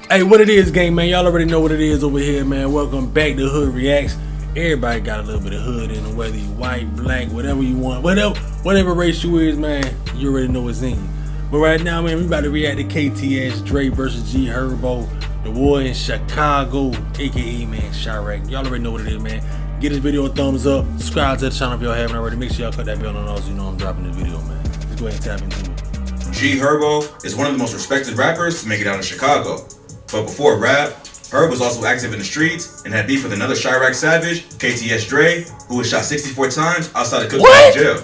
Hey, what it is, gang, man? Y'all already know what it is over here, man. Welcome back to Hood Reacts. Everybody got a little bit of hood in them, whether you white, black, whatever you want, whatever race you is, man. You already know what's in you. But right now, man, we about to react to KTS, Dre versus G Herbo, the war in Chicago, aka man Chirac. Y'all already know what it is, man. Get this video a thumbs up. Subscribe to the channel if y'all haven't already. Make sure y'all cut that bell on, so you know I'm dropping this video, man. Let's go ahead and tap into it. G Herbo is one of the most respected rappers to make it out of Chicago. But before rap, Herb was also active in the streets and had beef with another Chirac savage, KTS Dre, who was shot 64 times outside of Cook County jail.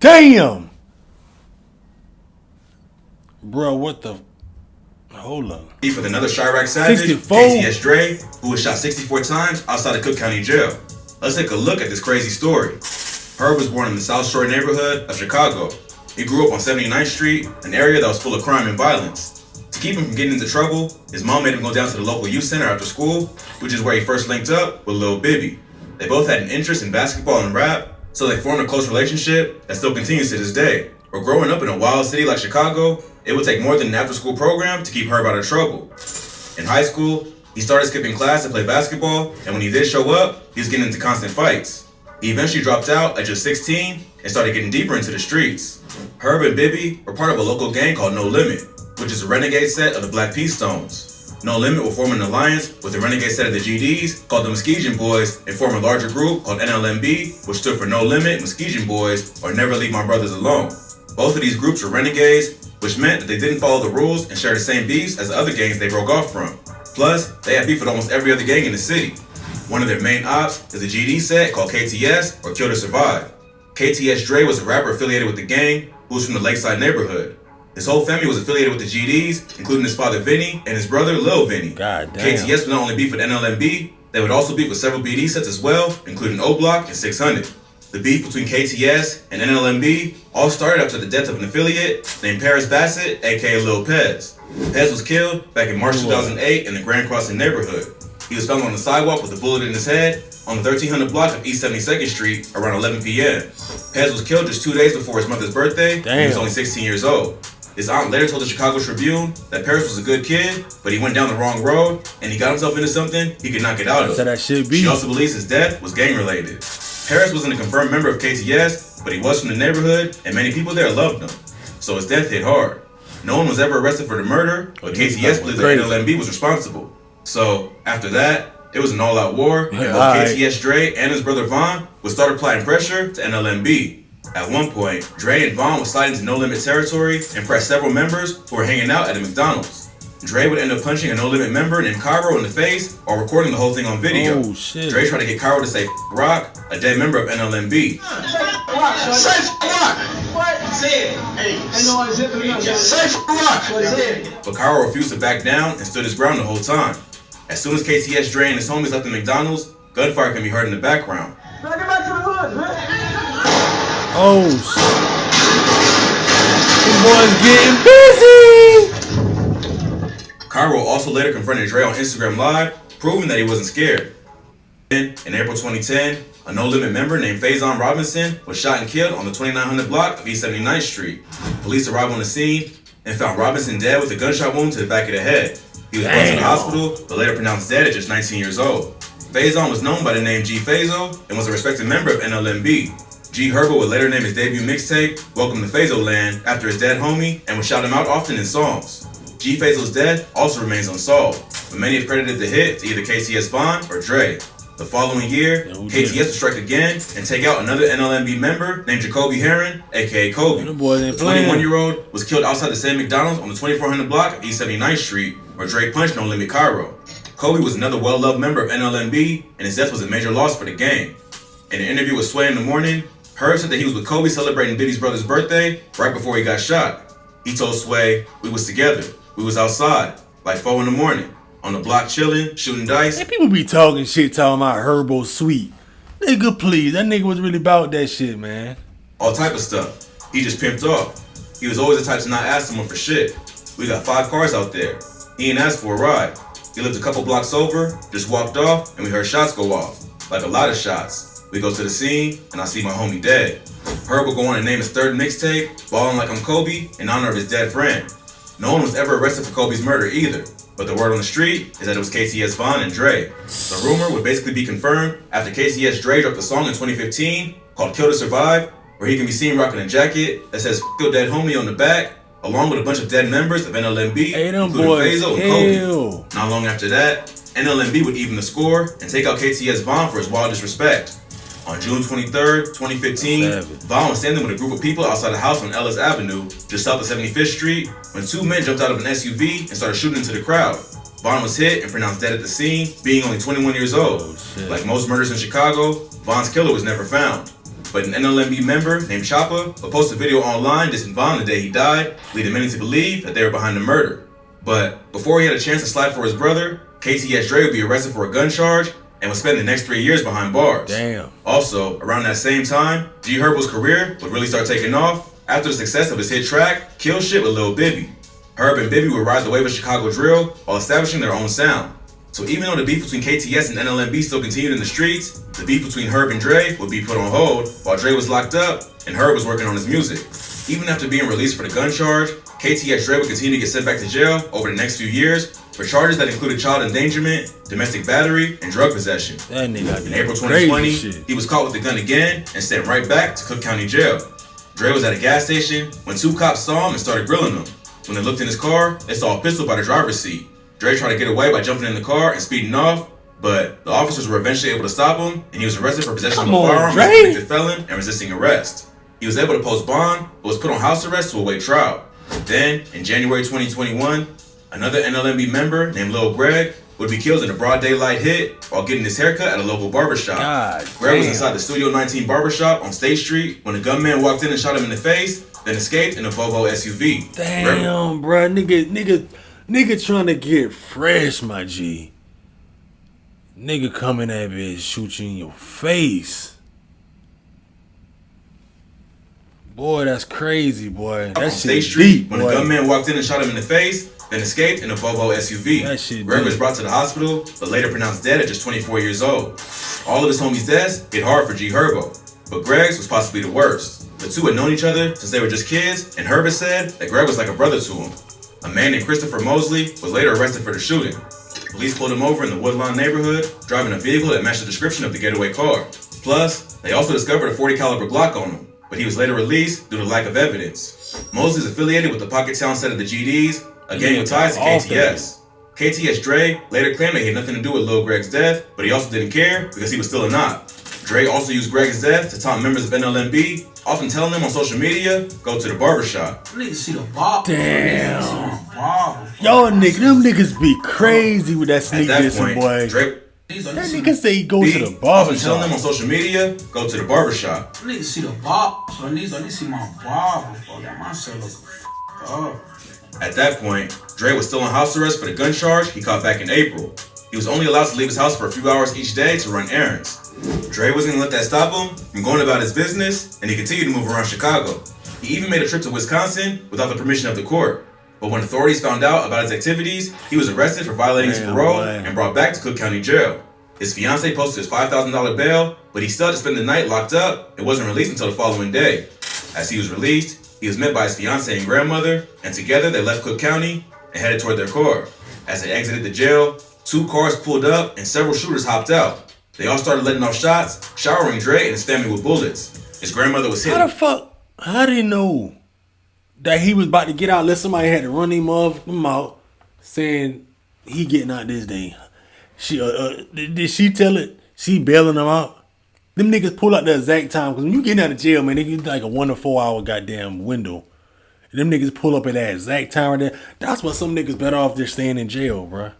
Damn! Bro, what the... Hold up. Beef with another Chirac savage, 64? KTS Dre, who was shot 64 times outside of Cook County jail. Let's take a look at this crazy story. Herb was born in the South Shore neighborhood of Chicago. He grew up on 79th Street, an area that was full of crime and violence. To keep him from getting into trouble, his mom made him go down to the local youth center after school, which is where he first linked up with Lil Bibby. They both had an interest in basketball and rap, so they formed a close relationship that still continues to this day. But growing up in a wild city like Chicago, it would take more than an after-school program to keep Herb out of trouble. In high school, he started skipping class to play basketball, and when he did show up, he was getting into constant fights. He eventually dropped out at just 16 and started getting deeper into the streets. Herb and Bibby were part of a local gang called No Limit, which is a renegade set of the Black Peace Stones. No Limit will form an alliance with the renegade set of the GDs called the Muskegon Boys and form a larger group called NLMB, which stood for No Limit, Muskegon Boys, or Never Leave My Brothers Alone. Both of these groups were renegades, which meant that they didn't follow the rules and share the same beefs as the other gangs they broke off from. Plus, they had beef with almost every other gang in the city. One of their main ops is a GD set called KTS, or Kill to Survive. KTS Dre was a rapper affiliated with the gang who was from the Lakeside neighborhood. His whole family was affiliated with the GDs, including his father Vinny and his brother Lil Vinny. God damn. KTS would not only beef with NLMB, they would also beef with several BD sets as well, including O-Block and 600. The beef between KTS and NLMB all started after the death of an affiliate named Paris Bassett, aka Lil Pez. Pez was killed back in March 2008 in the Grand Crossing neighborhood. He was found on the sidewalk with a bullet in his head on the 1300 block of East 72nd Street around 11 p.m. Pez was killed just 2 days before his mother's birthday. Damn. He was only 16 years old. His aunt later told the Chicago Tribune that Paris was a good kid, but he went down the wrong road and he got himself into something he could not get out of. So that should be. She also believes his death was gang-related. Paris wasn't a confirmed member of KTS, but he was from the neighborhood and many people there loved him. So his death hit hard. No one was ever arrested for the murder, but KTS believed that NLMB was responsible. So after that, it was an all-out war, and both KTS Dre and his brother Von would start applying pressure to NLMB. At one point, Dre and Von would slide into No Limit territory and press several members who were hanging out at a McDonald's. Dre would end up punching a No Limit member named Cairo in the face while recording the whole thing on video. Oh, shit. Dre tried to get Cairo to say Rock, a dead member of NLMB. Say Rock! What? Say it. Hey, say Rock! But Cairo refused to back down and stood his ground the whole time. As soon as KTS Dre and his homies left the McDonald's, gunfire can be heard in the background. Now get back to the hood, man. Oh, shit. The boy's getting busy. Cairo also later confronted Dre on Instagram Live, proving that he wasn't scared. Then, in April 2010, a No Limit member named Faison Robinson was shot and killed on the 2900 block of East 79th Street. Police arrived on the scene and found Robinson dead with a gunshot wound to the back of the head. He was brought to the hospital, but later pronounced dead at just 19 years old. Faison was known by the name G Fazo and was a respected member of NLMB. G Herbo would later name his debut mixtape Welcome to Fazo Land after his dead homie and would shout him out often in songs. G Fazo's death also remains unsolved, but many have credited the hit to either KTS Von or Dre. The following year, KTS would strike again and take out another NLMB member named Jacoby Heron, aka Kobe. The 21-year-old was killed outside the same McDonald's on the 2400 block of East 79th Street, where Dre punched No Limit Cairo. Kobe was another well-loved member of NLMB, and his death was a major loss for the gang. In an interview with Sway in the Morning, Herb said that he was with Kobe celebrating Bibby's brother's birthday right before he got shot. He told Sway, "We was together. We was outside, like 4 in the morning. On the block chilling, shooting dice." Hey, people be talking shit, talking about Herbo'S sweet. Nigga, please. That nigga was really about that shit, man. All type of stuff. He just pimped off. He was always the type to not ask someone for shit. We got 5 cars out there. He ain't asked for a ride. He lived a couple blocks over, just walked off, and we heard shots go off. Like a lot of shots. We go to the scene, and I see my homie dead. Herb will go on and name his third mixtape, Ballin' Like I'm Kobe, in honor of his dead friend. No one was ever arrested for Kobe's murder either, but the word on the street is that it was KTS Von and Dre. The rumor would basically be confirmed after KTS Dre dropped a song in 2015 called Kill to Survive, where he can be seen rocking a jacket that says "F your dead homie" on the back, along with a bunch of dead members of NLMB, including Fazo and Kobe. Not long after that, NLMB would even the score and take out KTS Von for his wild disrespect. On June 23rd, 2015, Von was standing with a group of people outside a house on Ellis Avenue, just south of 75th Street, when two men jumped out of an SUV and started shooting into the crowd. Von was hit and pronounced dead at the scene, being only 21 years old. Like most murders in Chicago, Von's killer was never found. But an NLMB member named Choppa would post a video online dissing Von the day he died, leading many to believe that they were behind the murder. But before he had a chance to slide for his brother, KTS Dre would be arrested for a gun charge and would spend the next 3 years behind bars. Damn. Also, around that same time, G Herbo's career would really start taking off after the success of his hit track, Kill Shit with Lil Bibby. Herb and Bibby would ride the wave of Chicago drill while establishing their own sound. So even though the beef between KTS and NLMB still continued in the streets, the beef between Herb and Dre would be put on hold while Dre was locked up and Herb was working on his music. Even after being released for the gun charge, KTS Dre would continue to get sent back to jail over the next few years for charges that included child endangerment, domestic battery, and drug possession. That nigga in April 2020, he was caught with a gun again and sent right back to Cook County Jail. Dre was at a gas station when two cops saw him and started grilling him. When they looked in his car, they saw a pistol by the driver's seat. Dre tried to get away by jumping in the car and speeding off, but the officers were eventually able to stop him, and he was arrested for possession of a firearm as a convicted felon and resisting arrest. He was able to post bond, but was put on house arrest to await trial. Then, in January 2021, another NLMB member named Lil Greg would be killed in a broad daylight hit while getting his haircut at a local barbershop. Greg was inside the Studio 19 barbershop on State Street when a gunman walked in and shot him in the face, then escaped in a Volvo SUV. Damn, bro, nigga trying to get fresh, my G. Nigga coming at me and shoot you in your face. Boy, that's crazy, boy. That shit deep, when a gunman walked in and shot him in the face, then escaped in a Volvo SUV. That shit Greg was brought to the hospital, but later pronounced dead at just 24 years old. All of his homies' deaths hit hard for G Herbo, but Greg's was possibly the worst. The two had known each other since they were just kids, and Herb said that Greg was like a brother to him. A man named Christopher Mosley was later arrested for the shooting. Police pulled him over in the Woodlawn neighborhood, driving a vehicle that matched the description of the getaway car. Plus, they also discovered a .40 caliber Glock on him, but he was later released due to lack of evidence. Mosley is affiliated with the Pocket Town set of the GDs, a gang with ties to KTS. KTS Dre later claimed that he had nothing to do with Lil Greg's death, but he also didn't care because he was still a knot. Dre also used Greg's death to taunt members of NLMB, often telling them on social media, go to the barbershop. Damn. Y'all them niggas be crazy with that sneak dissing, boy. Dre, that nigga say he go to the barbershop. Often telling them on social media, go to the barbershop. I need to see the barber, so I need to see my barber before I got myself up. At that point, Dre was still on house arrest for the gun charge he caught back in April. He was only allowed to leave his house for a few hours each day to run errands. Dre wasn't gonna let that stop him from going about his business, and he continued to move around Chicago. He even made a trip to Wisconsin without the permission of the court. But when authorities found out about his activities, he was arrested for violating his parole and brought back to Cook County Jail. His fiancée posted his $5,000 bail, but he still had to spend the night locked up and wasn't released until the following day. As he was released, he was met by his fiancée and grandmother, and together they left Cook County and headed toward their car. As they exited the jail, two cars pulled up and several shooters hopped out. They all started letting off shots, showering Dre and his family with bullets. His grandmother was hit. How did he know that he was about to get out unless somebody had to run him out saying he getting out this day? Did she tell it? She bailing him out? Them niggas pull out the exact time, because when you get out of jail, man, they get like a 1 to 4 hour goddamn window. And them niggas pull up at that exact time right there. That's why some niggas better off just staying in jail, bruh.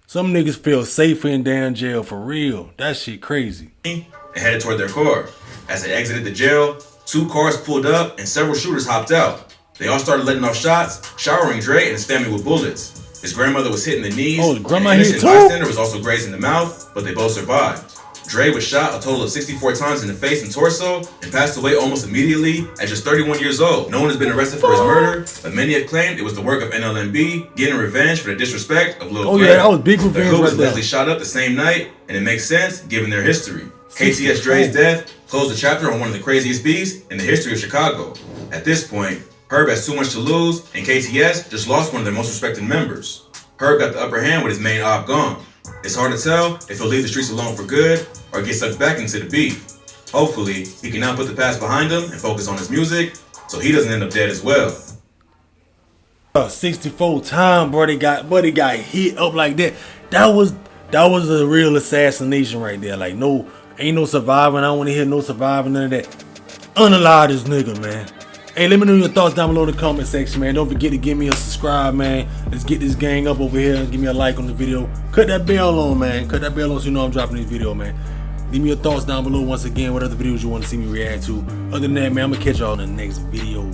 Some niggas feel safer in damn jail for real. That shit crazy. And headed toward their car. As they exited the jail, two cars pulled up and several shooters hopped out. They all started letting off shots, showering Dre and his family with bullets. His grandmother was hit in the knees. Oh, grandma and hit too? bystander was also grazed in the mouth, but they both survived. Dre was shot a total of 64 times in the face and torso and passed away almost immediately at just 31 years old. No one has been arrested for his murder, but many have claimed it was the work of NLMB getting revenge for the disrespect of Lil Greg. Yeah, that was big revenge. Their hood was allegedly shot up the same night, and it makes sense given their history. KTS Dre's death closed the chapter on one of the craziest beefs in the history of Chicago. At this point, Herb has too much to lose, and KTS just lost one of their most respected members. Herb got the upper hand with his main op gone. It's hard to tell if he'll leave the streets alone for good or get sucked back into the beef. Hopefully, he can now put the past behind him and focus on his music so he doesn't end up dead as well. 64 times, buddy got hit up like that. That was a real assassination right there. Like, no, ain't no surviving. I don't want to hear no surviving, none of that. Unalive this nigga, man. Hey, let me know your thoughts down below in the comment section, man. Don't forget to give me a subscribe, man. Let's get this gang up over here and give me a like on the video. Cut that bell on, man. Cut that bell on so you know I'm dropping this video, man. Leave me your thoughts down below once again. What other videos you want to see me react to. Other than that, man, I'm going to catch y'all in the next video.